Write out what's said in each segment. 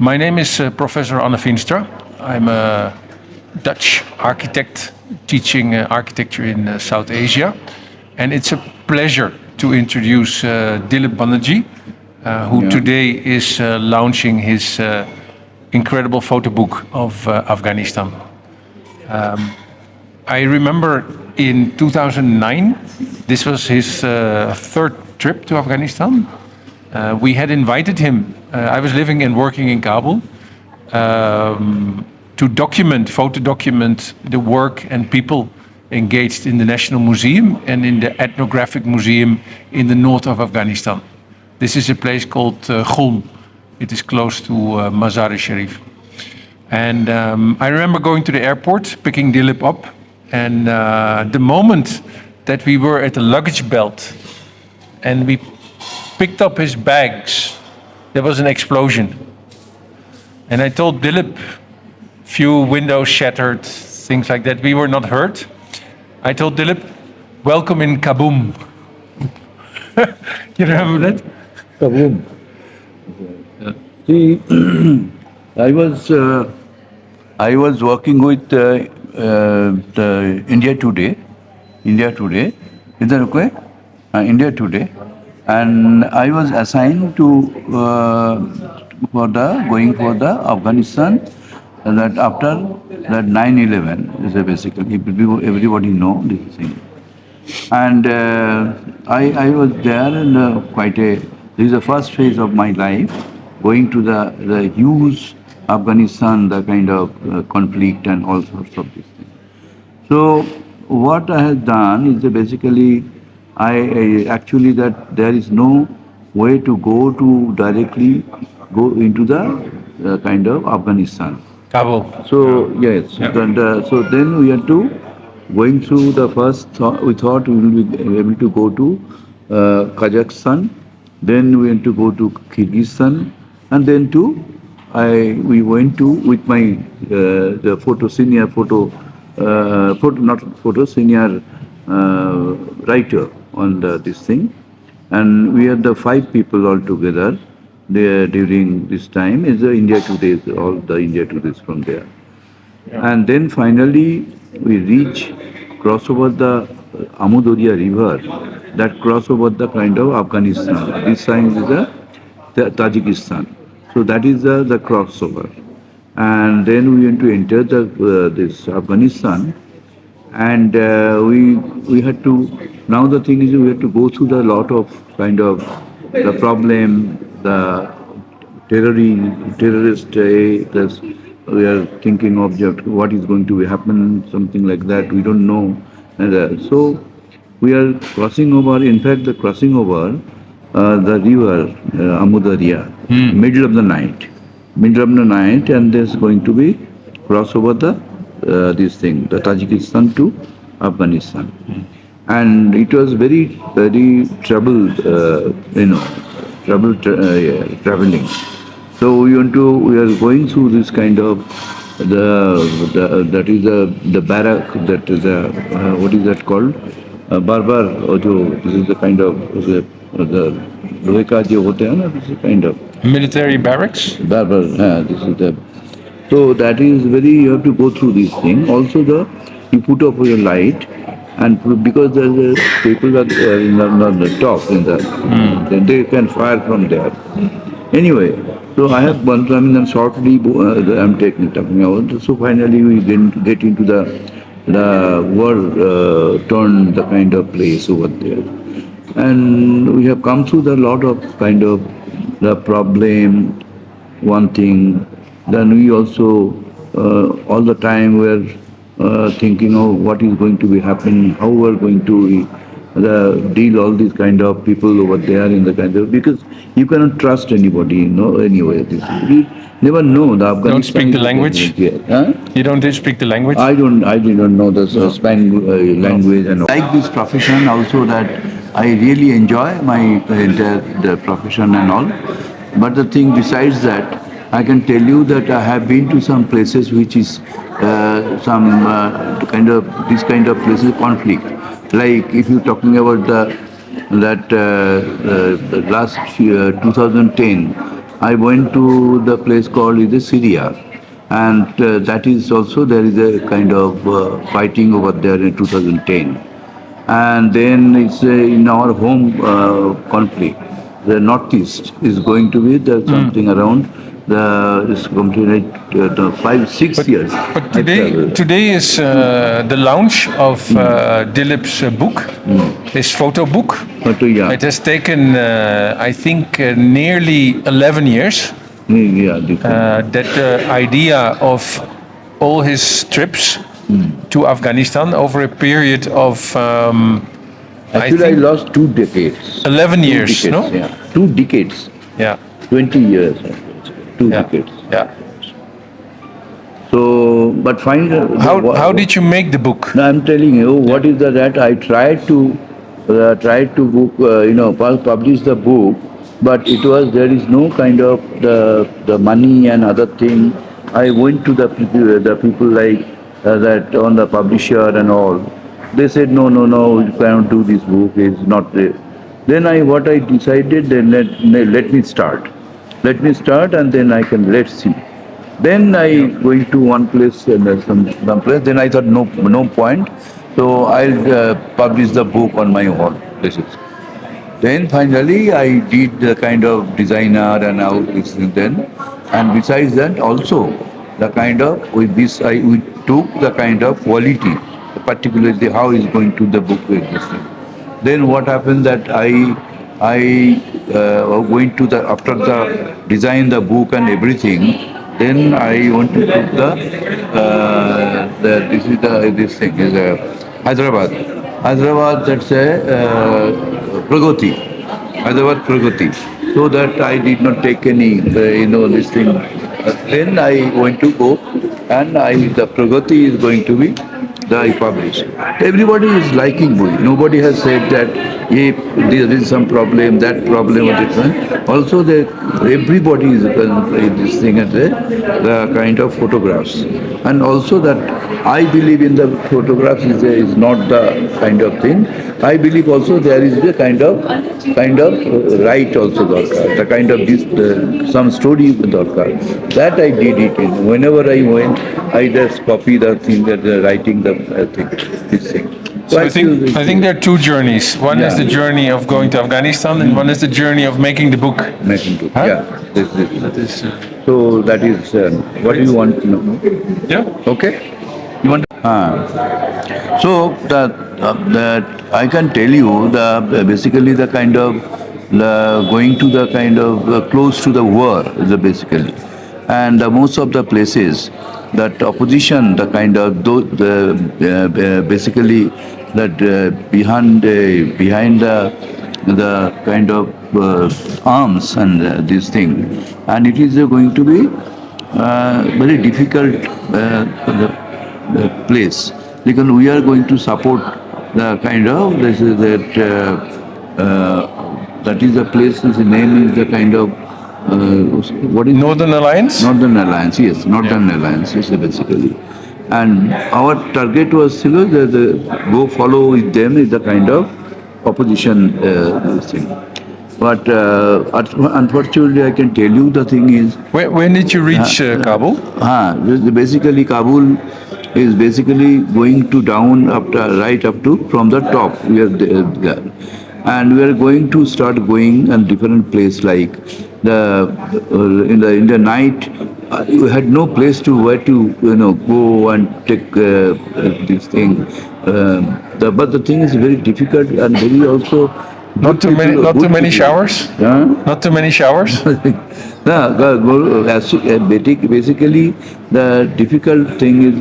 My name is Professor Anne Vinstra. I'm a Dutch architect teaching architecture in South Asia. And it's a pleasure to introduce Dilip Banerjee, who today is launching his incredible photo book of Afghanistan. I remember in 2009, this was his third trip to Afghanistan. We had invited him. I was living and working in Kabul to photo document the work and people engaged in the National Museum and in the Ethnographic Museum in the north of Afghanistan. This is a place called Ghulm. It is close to Mazar-e-Sharif. And I remember going to the airport, picking Dilip up, and the moment that we were at the luggage belt and we picked up his bags, there was an explosion. And I told Dilip, few windows shattered, things like that. We were not hurt. I told Dilip, welcome in Kaboom. You remember that? Kaboom. See, I was working with the India Today, is that okay? India Today, and I was assigned to going for the Afghanistan. That after that 9/11 is basically everybody know this thing, and I was there and this is the first phase of my life, going to the huge Afghanistan, the kind of conflict and all sorts of these things. So what I have done is basically I actually that there is no way to directly go into the kind of Afghanistan. Kabul. So yes, and, so then we had to going through the first. We thought we will be able to go to Kazakhstan, then we went to go to Kyrgyzstan, and then we went to with my senior writer on this thing, and we had the 5 people all together there during this time. Is the India Today, all the India Todays from there, and then finally we cross over the Aunohita River, that cross over the kind of Afghanistan. This time is the Tajikistan. So that is the crossover, and then we went to enter this Afghanistan, and we had to. Now the thing is we had to go through the lot of kind of the problem, the terrorist. Plus we are thinking of what is going to happen, something like that. We don't know, and so we are crossing over. In fact, the crossing over the river Amudarya, middle of the night, and there's going to be cross over the the Tajikistan to Afghanistan, and it was very troubled, traveling. So we are going through this kind of that is the barrack, that is what is that called? Barbar, or this is the kind of the लोहे का जो होते हैं ना, this is kind of military barracks. Barbar, this is the. So that is you have to go through this thing. Also you put up your light, and because the people are on the top then they can fire from there. Anyway, so I have one time, and then shortly I'm talking about. So finally we didn't get into the war torn the kind of place over there, and we have come through the lot of kind of the problem. One thing, then we also all the time were thinking of what is going to be happening, how we are going to deal all these kind of people over there in the kind of, because you cannot trust anybody, anyway. You never know. The Afghanistan don't speak the language? Huh? You don't speak the language? I didn't know the Spanish language and all. I like this profession also, that I really enjoy my the profession and all. But the thing besides that, I can tell you that I have been to some places which is some kind of this kind of places conflict. Like if you're talking about the last 2010 I went to the place called Syria, and that is also there is a kind of fighting over there in 2010. And then it's in our home country, the northeast is going to be there something around the it's completed 5 6 years. But I traveled. today is the launch of Dilip's book, his photo book. But yeah, It has taken, I think, nearly 11 years. yeah, different. That the idea of all his trips to Afghanistan over a period of, Actually, I lost 2 decades. 11 Two years, decades, no? yeah, 2 decades, Yeah, 20 years, 2 decades. yeah. So, but find How did you make the book? No, I'm telling you what is that I tried to book, publish the book, but it was there is no kind of the money and other thing. I went to the people like that on the publisher and all. They said no, you cannot do this book. It's not there. Then what I decided, then let me start. Let me start, and then I can let's see. Then I going to one place and some place. Then I thought no point. So I'll publish the book on my own. This is. Then finally I did the kind of designer and all this and then. And besides that also the kind of with this we took the kind of quality, particularly how is going to the book with this thing. Then what happened that I went to the after the design the book and everything. Then I want to put the this is the this thing is Hyderabad. Hyderabad, that's a Pragati. Hyderabad Pragati. So that I did not take any this thing. Then I want to go and the Pragati is going to be I publish. Everybody is liking movie. Nobody has said that if there is some problem, that problem or different. Also, everybody is this thing at the kind of photographs, and also that I believe in the photographs is not the kind of thing. I believe also there is the kind of right also darkar, the kind of this some story darkar. That I did it in. Whenever I went, I just copy the thing that writing the thing, this thing. So I think there are two journeys. One is the journey of going to Afghanistan, and one is the journey of making the book. Making book, Huh? yeah. That is. So that is what do you want to know? Yeah. Okay. You want? So that I can tell you basically the kind of going to the kind of close to the war is basically, and most of the places that opposition the kind of basically that behind the kind of arms and this thing, and it is going to be very difficult place because we are going to support the kind of this is that is the place. His name is the kind of what is Northern Alliance? Northern Alliance, yes, Northern Alliance is basically. And our target was the go follow with them is the kind of opposition thing. But unfortunately, I can tell you the thing is. When did you reach Kabul? Basically, Kabul is basically going to down right up to from the top. We are there. And we are going to start going in different place like in the night. We had no place to where to go and take this thing. But the thing is very difficult and very also. Not too many showers. Huh? Not too many showers. Basically, the difficult thing is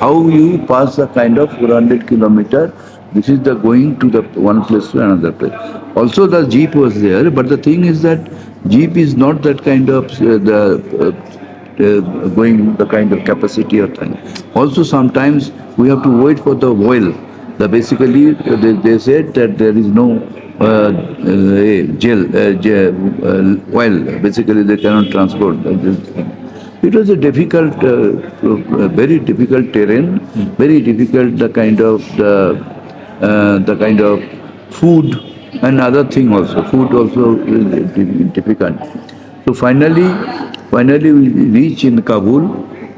how you pass the kind of 400 kilometer. This is the going to the one place to another place. Also, the jeep was there, but the thing is that jeep is not that kind of going the kind of capacity or time. Also, sometimes we have to wait for the oil. Basically, they said that there is no oil. Basically, they cannot transport. It was a difficult, very difficult terrain, very difficult the kind of food and other thing also. Food also is difficult. So finally we reach in Kabul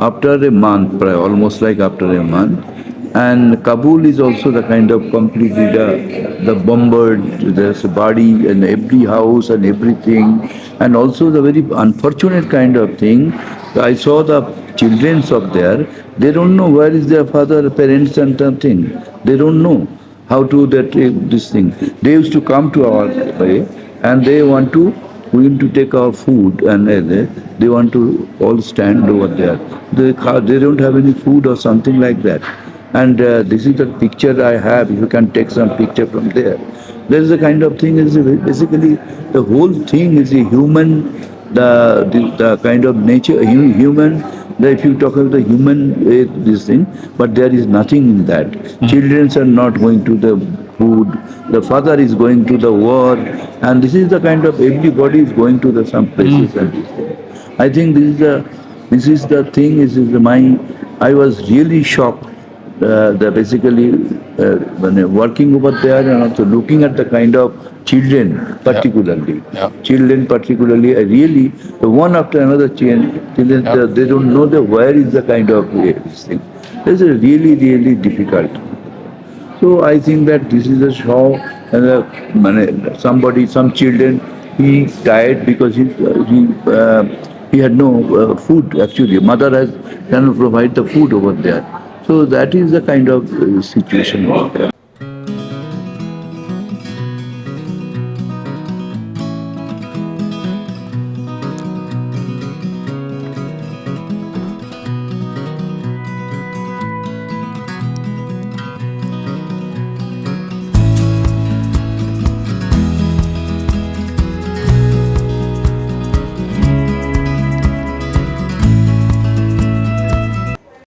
after a month, almost like after a month. And Kabul is also the kind of completely the bombered, there's a body in every house and everything. And also the very unfortunate kind of thing, I saw the children up there, they don't know where is their father, parents and something. They don't know how to that this thing. They used to come to our way and they want to we need to take our food and they want to all stand over there. They don't have any food or something like that. And this is the picture I have. If you can take some picture from there. There is a kind of thing is basically the whole thing is a human, the kind of nature, human. If you talk about the human this thing, but there is nothing in that. Children are not going to the food. The father is going to the war, and this is the kind of everybody is going to the some places and this thing. I think this is the thing. Is my I was really shocked. The basically when working over there and also looking at the kind of children particularly, children particularly, really the one after another children they don't know the where is the kind of this thing. This is really difficult. So I think that this is a show, and some children, he died because he had no food actually. Mother has cannot provide the food over there. So that is the kind of situation over there.